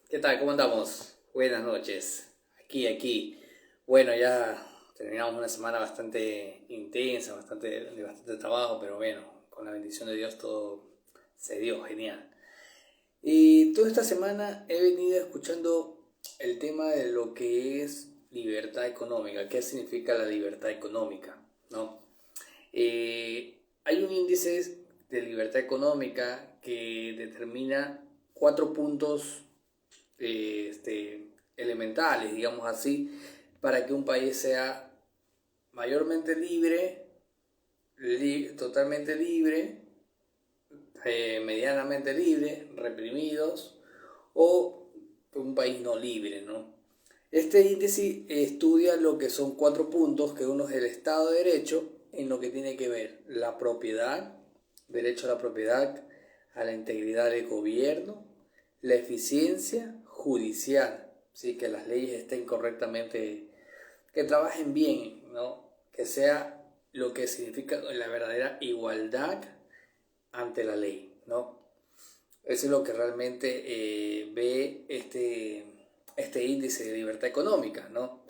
¿Qué tal? ¿Cómo andamos? Buenas noches. Aquí. Bueno, ya terminamos una semana bastante intensa, de bastante trabajo, pero bueno, con la bendición de Dios todo se dio genial. Y toda esta semana he venido escuchando el tema de lo que es libertad económica, qué significa la libertad económica, ¿no? Hay un índice de libertad económica que determina 4 puntos elementales, digamos así, para que un país sea mayormente libre, totalmente libre, medianamente libre, reprimidos, o un país no libre, ¿no? Este índice estudia lo que son 4 puntos, que uno es el Estado de Derecho, en lo que tiene que ver la propiedad, derecho a la propiedad, a la integridad del gobierno, la eficiencia judicial, ¿sí? Que las leyes estén correctamente, que trabajen bien, ¿no? Que sea lo que significa la verdadera igualdad ante la ley, ¿no? Eso es lo que realmente ve este índice de libertad económica, ¿no?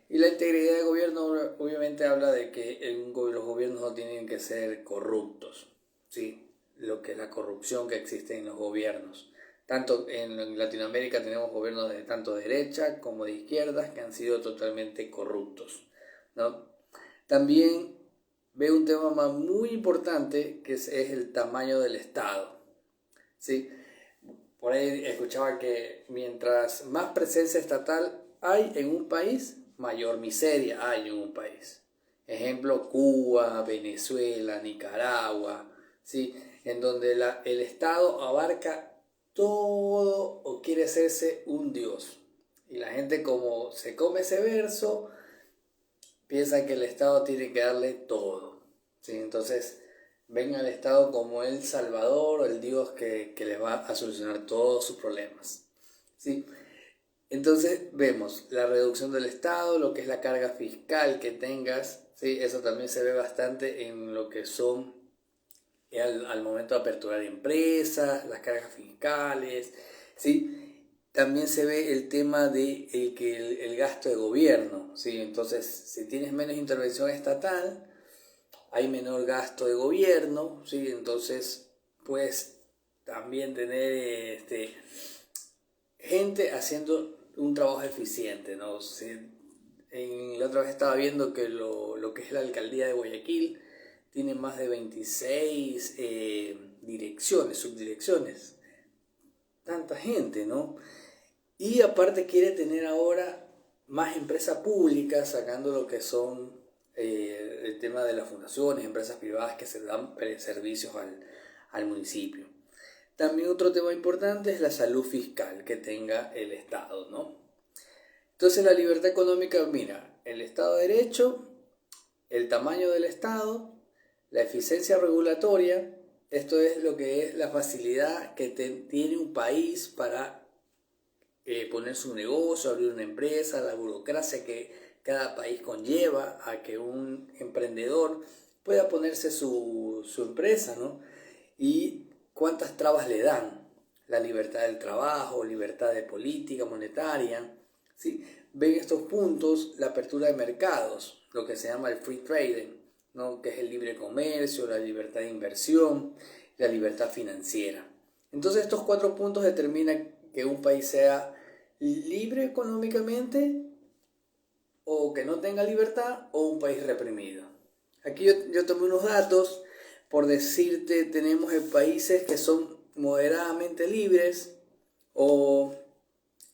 Y la integridad del gobierno obviamente habla de que los gobiernos no tienen que ser corruptos, ¿sí? Lo que es la corrupción que existe en los gobiernos. Tanto en Latinoamérica tenemos gobiernos de tanto de derecha como de izquierdas que han sido totalmente corruptos, ¿no? También veo un tema muy importante que es el tamaño del Estado, ¿sí? Por ahí escuchaba que mientras más presencia estatal hay en un país, mayor miseria hay en un país. Ejemplo, Cuba, Venezuela, Nicaragua, ¿sí? En donde el Estado abarca todo o quiere hacerse un dios. Y la gente, como se come ese verso, piensa que el Estado tiene que darle todo, ¿sí? Entonces ven al Estado como el Salvador o el Dios que les va a solucionar todos sus problemas, ¿sí? Entonces vemos la reducción del Estado, lo que es la carga fiscal que tengas, ¿sí? Eso también se ve bastante en lo que son al momento de aperturar empresas, las cargas fiscales, ¿sí? También se ve el tema de el gasto de gobierno, ¿sí? Entonces, si tienes menos intervención estatal, hay menor gasto de gobierno, ¿sí? Entonces, puedes también tener gente haciendo un trabajo eficiente, ¿no? La otra vez estaba viendo que lo que es la alcaldía de Guayaquil tiene más de 26 direcciones, subdirecciones. Tanta gente, ¿no? Y aparte quiere tener ahora más empresas públicas, sacando lo que son el tema de las fundaciones, empresas privadas que se dan servicios al municipio. También otro tema importante es la salud fiscal que tenga el Estado, ¿no? Entonces la libertad económica, mira, el Estado de Derecho, el tamaño del Estado, la eficiencia regulatoria, esto es lo que es la facilidad que tiene un país para poner su negocio, abrir una empresa, la burocracia que cada país conlleva a que un emprendedor pueda ponerse su empresa, ¿no? Y cuántas trabas le dan. La libertad del trabajo, libertad de política monetaria, ¿sí? Ven estos puntos, la apertura de mercados, lo que se llama el free trading, ¿no? Que es el libre comercio, la libertad de inversión, la libertad financiera. Entonces estos 4 puntos determinan que un país sea libre económicamente o que no tenga libertad o un país reprimido. Aquí yo tomé unos datos por decirte, tenemos países que son moderadamente libres o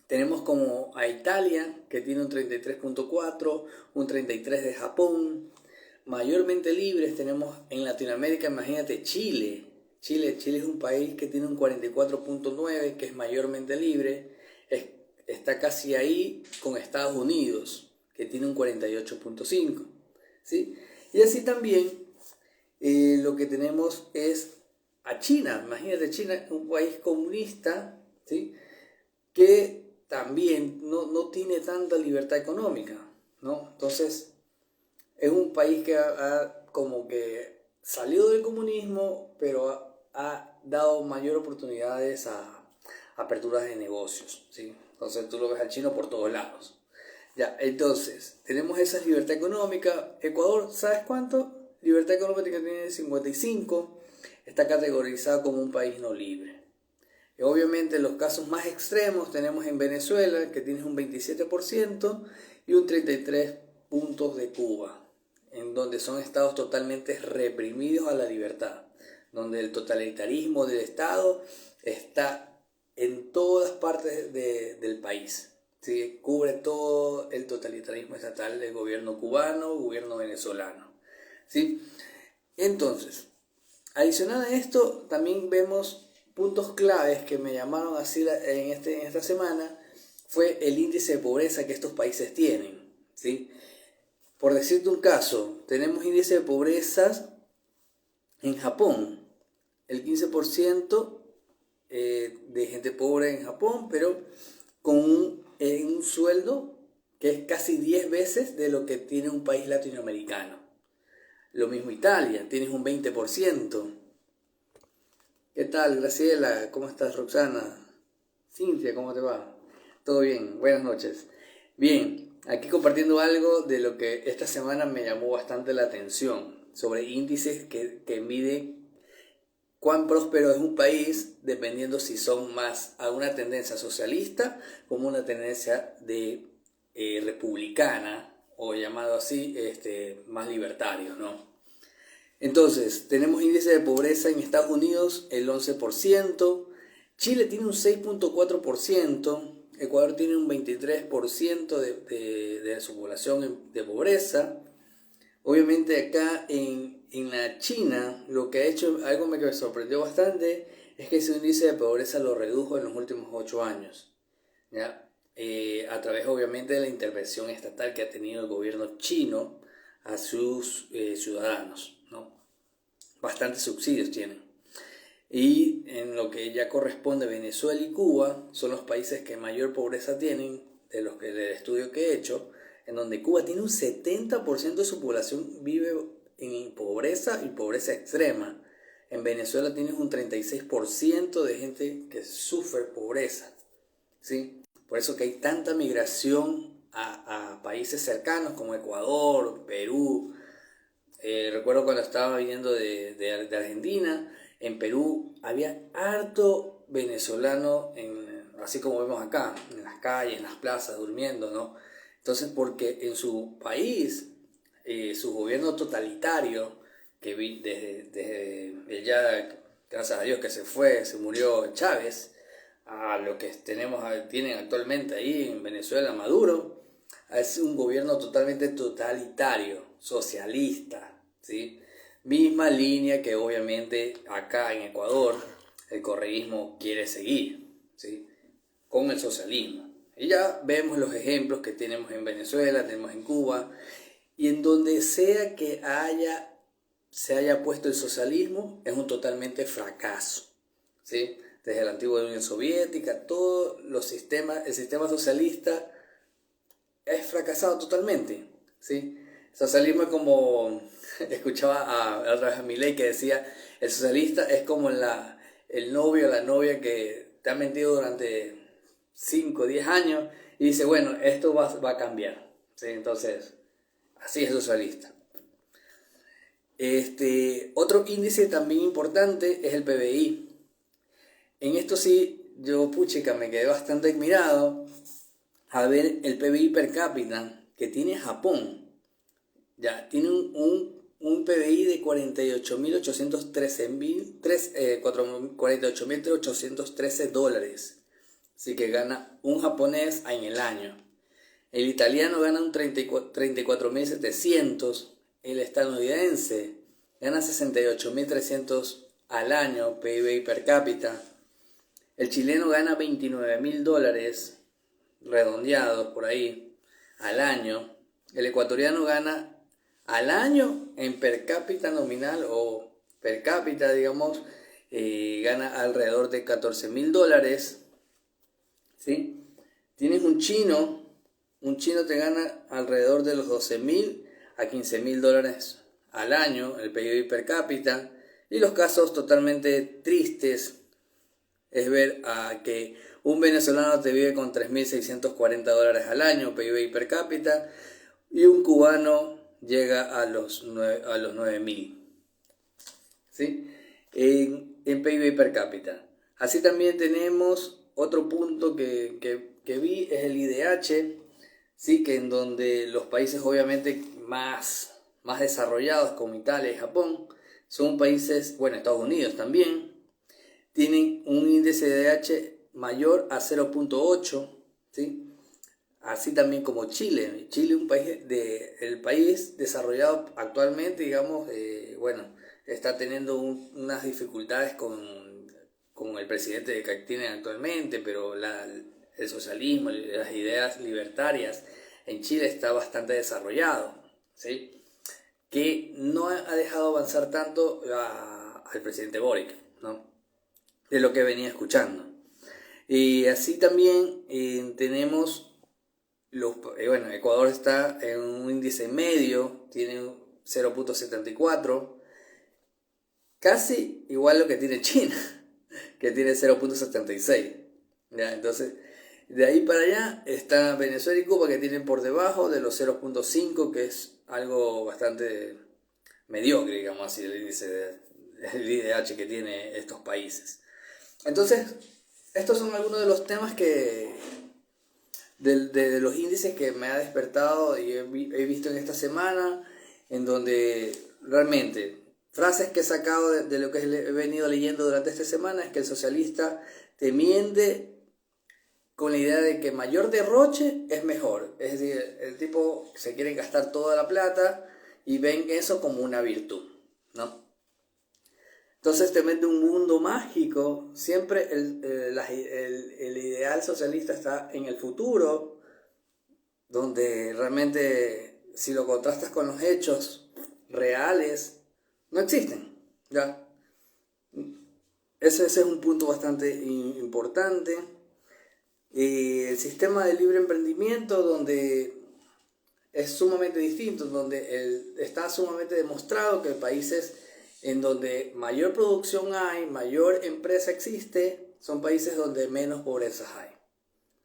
tenemos como a Italia que tiene un 33.4, un 33 de Japón. Mayormente libres tenemos en Latinoamérica, imagínate Chile. Chile es un país que tiene un 44.9, que es mayormente libre. Está casi ahí con Estados Unidos, que tiene un 48.5. ¿Sí? Y así también lo que tenemos es a China. Imagínate China, un país comunista, ¿sí? Que también no tiene tanta libertad económica, ¿no? Entonces, es un país que como que salió del comunismo, pero ha dado mayor oportunidades aperturas de negocios, ¿sí? Entonces tú lo ves al chino por todos lados. Ya, entonces, tenemos esa libertad económica. Ecuador, ¿sabes cuánto? Libertad económica tiene 55, está categorizado como un país no libre. Y obviamente los casos más extremos tenemos en Venezuela, que tiene un 27%, y un 33 puntos de Cuba, en donde son estados totalmente reprimidos a la libertad, donde el totalitarismo del Estado está en todas partes del país. ¿Sí? Cubre todo el totalitarismo estatal del gobierno cubano, gobierno venezolano. ¿Sí? Entonces, adicional a esto, también vemos puntos claves que me llamaron así en esta semana, fue el índice de pobreza que estos países tienen. ¿Sí? Por decirte un caso, tenemos índice de pobreza en Japón, el 15% de gente pobre en Japón, pero con un sueldo que es casi 10 veces de lo que tiene un país latinoamericano. Lo mismo Italia, tienes un 20%. ¿Qué tal, Graciela? ¿Cómo estás, Roxana? Cintia, ¿cómo te va? ¿Todo bien? Buenas noches. Bien, aquí compartiendo algo de lo que esta semana me llamó bastante la atención, sobre índices que miden cuán próspero es un país dependiendo si son más a una tendencia socialista como una tendencia de republicana o llamado así más libertario, ¿no? Entonces, tenemos índice de pobreza en Estados Unidos el 11%, Chile tiene un 6.4%, Ecuador tiene un 23% de su población de pobreza. Obviamente acá en la China, lo que ha hecho, algo que me sorprendió bastante, es que ese índice de pobreza lo redujo en los últimos 8 años, ¿ya? A través obviamente de la intervención estatal que ha tenido el gobierno chino a sus ciudadanos, ¿no? Bastantes subsidios tienen. Y en lo que ya corresponde Venezuela y Cuba, son los países que mayor pobreza tienen, del estudio que he hecho, en donde Cuba tiene un 70% de su población vive en pobreza y pobreza extrema. En Venezuela tienes un 36% de gente que sufre pobreza, ¿sí? Por eso que hay tanta migración a países cercanos como Ecuador, Perú. Recuerdo cuando estaba viniendo de Argentina, en Perú había harto venezolano, así como vemos acá, en las calles, en las plazas, durmiendo, ¿no? Entonces, porque en su país, su gobierno totalitario, que vi desde ya, gracias a Dios que se murió Chávez, a lo que tienen actualmente ahí en Venezuela, Maduro, es un gobierno totalmente totalitario, socialista, ¿sí? Misma línea que obviamente acá en Ecuador el correísmo quiere seguir, ¿sí? Con el socialismo. Y ya vemos los ejemplos que tenemos en Venezuela, tenemos en Cuba, y en donde sea que se haya puesto el socialismo, es un totalmente fracaso, ¿sí? Desde la antigua Unión Soviética, todos los sistemas, el sistema socialista es fracasado totalmente, ¿sí? El socialismo es como, escuchaba otra vez a Milei que decía, el socialista es como el novio o la novia que te ha mentido durante 5 o 10 años y dice, bueno, esto va a cambiar, ¿sí? Entonces, así es socialista. Otro índice también importante es el PBI. En esto sí, yo puchica me quedé bastante admirado a ver el PBI per cápita que tiene Japón. Ya, tiene un PBI de 48.813 dólares. Así que gana un japonés en el año. El italiano gana un 34.700. El estadounidense gana 68.300 al año PBI per cápita. El chileno gana 29.000 dólares redondeados por ahí al año. El ecuatoriano gana al año en per cápita nominal o per cápita, digamos, gana alrededor de 14.000 dólares, ¿sí? Tienes un chino te gana alrededor de los 12.000 a 15.000 dólares al año, el PIB per cápita. Y los casos totalmente tristes, es ver a que un venezolano te vive con $3.640 al año, PIB per cápita, y un cubano llega a los 9.000, ¿sí? En PIB per cápita. Así también tenemos otro punto que vi, es el IDH, ¿sí? Que en donde los países obviamente más desarrollados, como Italia y Japón, son países, bueno, Estados Unidos también, tienen un índice de IDH mayor a 0.8, ¿sí? Así también como Chile. Chile es el país desarrollado actualmente, digamos, bueno, está teniendo unas dificultades con el presidente que tienen actualmente, pero el socialismo, las ideas libertarias en Chile está bastante desarrollado, ¿sí? Que no ha dejado avanzar tanto al presidente Boric, ¿no? De lo que venía escuchando. Y así también tenemos bueno, Ecuador está en un índice medio, tiene 0.74, casi igual lo que tiene China, que tiene 0.76. ¿Ya? Entonces, de ahí para allá está Venezuela y Cuba, que tienen por debajo de los 0.5, que es algo bastante mediocre, digamos así, el IDH que tiene estos países. Entonces, estos son algunos de los temas de los índices que me ha despertado y he visto en esta semana, en donde realmente frases que he sacado de lo que he venido leyendo durante esta semana es que el socialista te miente con la idea de que mayor derroche es mejor. Es decir, el tipo se quiere gastar toda la plata y ven eso como una virtud, ¿no? Entonces te mete un mundo mágico. Siempre el ideal socialista está en el futuro, donde realmente si lo contrastas con los hechos reales, no existen, ¿ya? Ese es un punto bastante importante. El sistema de libre emprendimiento, donde es sumamente distinto, donde está sumamente demostrado que países en donde mayor producción hay, mayor empresa existe, son países donde menos pobreza hay,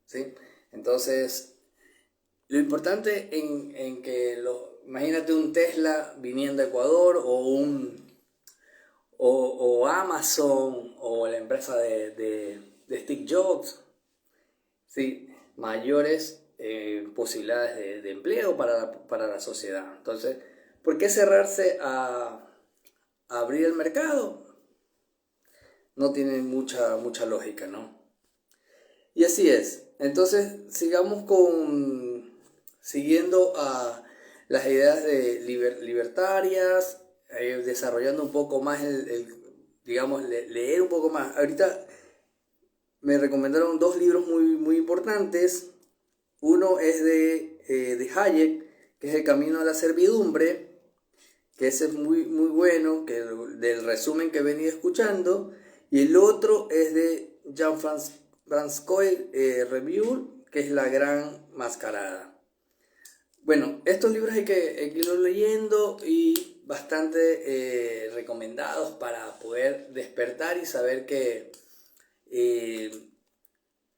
¿sí? Entonces, lo importante en que imagínate un Tesla viniendo a Ecuador, o Amazon, o la empresa de Steve Jobs, ¿sí? Mayores posibilidades de empleo para la sociedad. Entonces, ¿por qué cerrarse a abrir el mercado? No tiene mucha lógica, ¿no? Y así es. Entonces, siguiendo a las ideas de libertarias, desarrollando un poco más digamos, leer un poco más. Ahorita me recomendaron dos libros muy importantes. Uno es de Hayek, que es El camino a la servidumbre, que ese es muy bueno, que del resumen que venía escuchando. Y el otro es de Jean-François Review, que es La gran mascarada. Bueno, estos libros hay que irlos leyendo y bastante recomendados para poder despertar y saber que el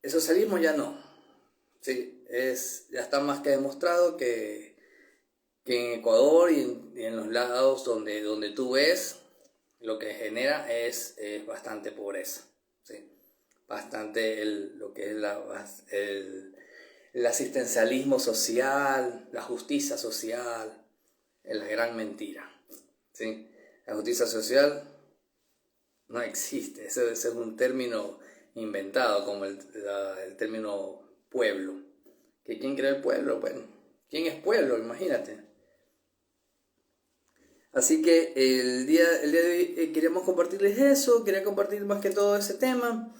socialismo ya no. Sí, ya está más que demostrado que en Ecuador y en los lados donde tú ves, lo que genera es bastante pobreza, ¿sí? Bastante lo que es el asistencialismo social, la justicia social, es la gran mentira, ¿sí? La justicia social no existe, ese es un término inventado, como el término pueblo. ¿Quién crea el pueblo? Bueno, ¿quién es pueblo? Imagínate. Así que el día de hoy queríamos compartirles eso, quería compartir más que todo ese tema,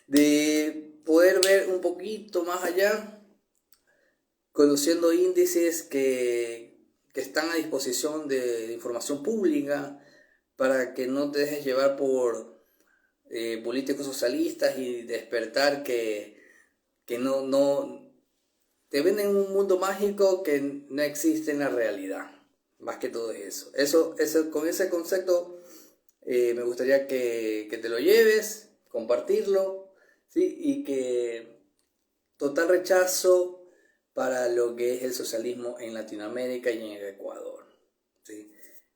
de poder ver un poquito más allá, conociendo índices que están a disposición de información pública, para que no te dejes llevar por políticos socialistas y despertar que no te venden un mundo mágico que no existe en la realidad. Más que todo es eso. Con ese concepto me gustaría que te lo lleves, compartirlo ¿sí? Y que total rechazo para lo que es el socialismo en Latinoamérica y en el Ecuador, ¿sí?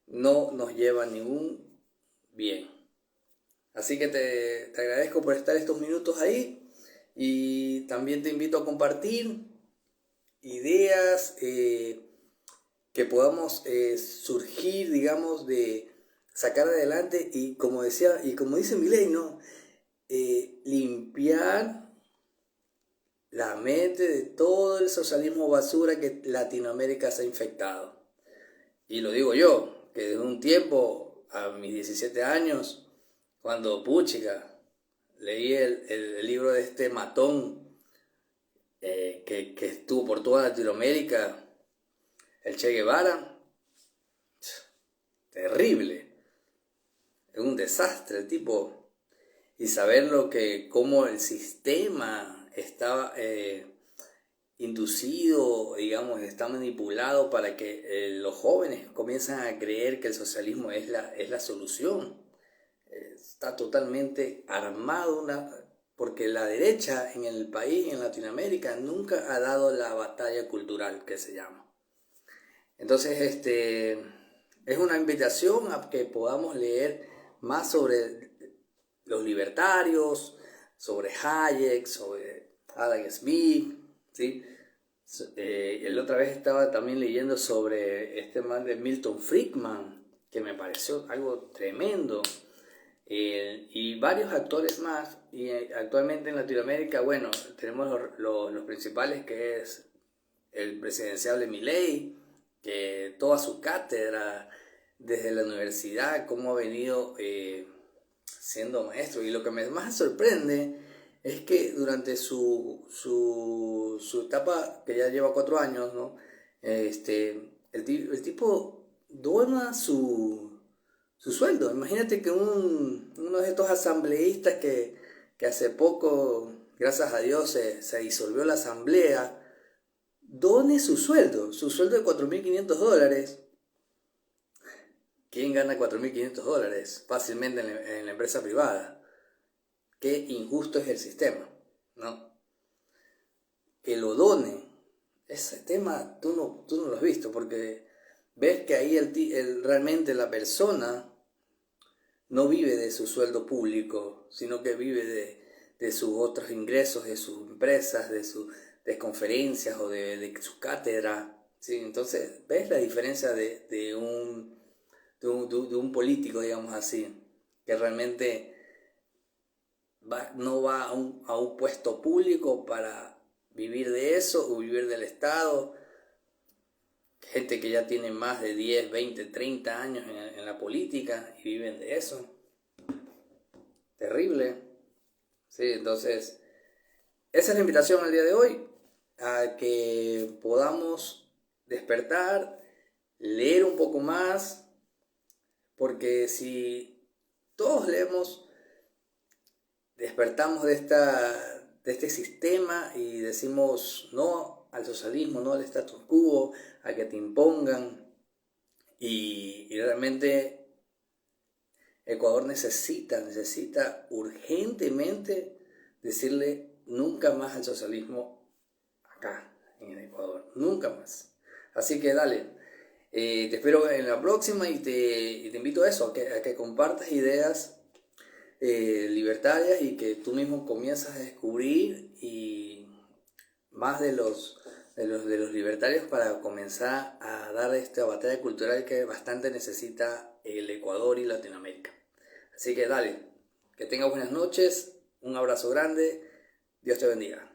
No nos lleva a ningún bien. Así que te agradezco por estar estos minutos ahí y también te invito a compartir ideas que podamos surgir, digamos, de sacar adelante y como decía, y como dice Milei, ¿no? Limpiar la mente de todo el socialismo basura que Latinoamérica se ha infectado. Y lo digo yo, que desde un tiempo, a mis 17 años, cuando puchica, leí el libro de este matón que estuvo por toda Latinoamérica, el Che Guevara, terrible, es un desastre el tipo, y saber cómo el sistema estaba inducido, digamos, está manipulado para que los jóvenes comiencen a creer que el socialismo es la solución. Está totalmente armado porque la derecha en el país, en Latinoamérica, nunca ha dado la batalla cultural que se llama. Entonces, es una invitación a que podamos leer más sobre los libertarios, sobre Hayek, sobre Adam Smith, ¿sí? La otra vez estaba también leyendo sobre este man de Milton Friedman, que me pareció algo tremendo, y varios actores más. Y actualmente en Latinoamérica, bueno, tenemos los principales, que es el presidenciable Milei, que toda su cátedra desde la universidad, cómo ha venido siendo maestro. Y lo que más sorprende es que durante su etapa, que ya lleva 4 años, ¿no? El tipo dona su sueldo. Imagínate que uno de estos asambleístas que hace poco, gracias a Dios, se disolvió la asamblea, done su sueldo de $4.500. ¿Quién gana $4.500 fácilmente en la empresa privada? Qué injusto es el sistema, ¿no? Que lo done. Ese tema tú no lo has visto, porque ves que ahí realmente la persona no vive de su sueldo público, sino que vive de sus otros ingresos, de sus empresas, de conferencias o de su cátedra, ¿sí? Entonces, ¿ves la diferencia de un político, digamos así, que realmente no va a un puesto público para vivir de eso o vivir del Estado? Gente que ya tiene más de 10, 20, 30 años en la política y viven de eso. Terrible. Sí, entonces, esa es la invitación al día de hoy, a que podamos despertar, leer un poco más, porque si todos leemos, despertamos de este sistema y decimos no al socialismo, no al status quo, a que te impongan, y realmente Ecuador necesita urgentemente decirle nunca más al socialismo acá en el Ecuador, nunca más. Así que dale, te espero en la próxima y te invito a eso, a que compartas ideas libertarias y que tú mismo comienzas a descubrir y más de los libertarios, para comenzar a dar esta batalla cultural que bastante necesita el Ecuador y Latinoamérica. Así que dale, que tengas buenas noches, un abrazo grande, Dios te bendiga.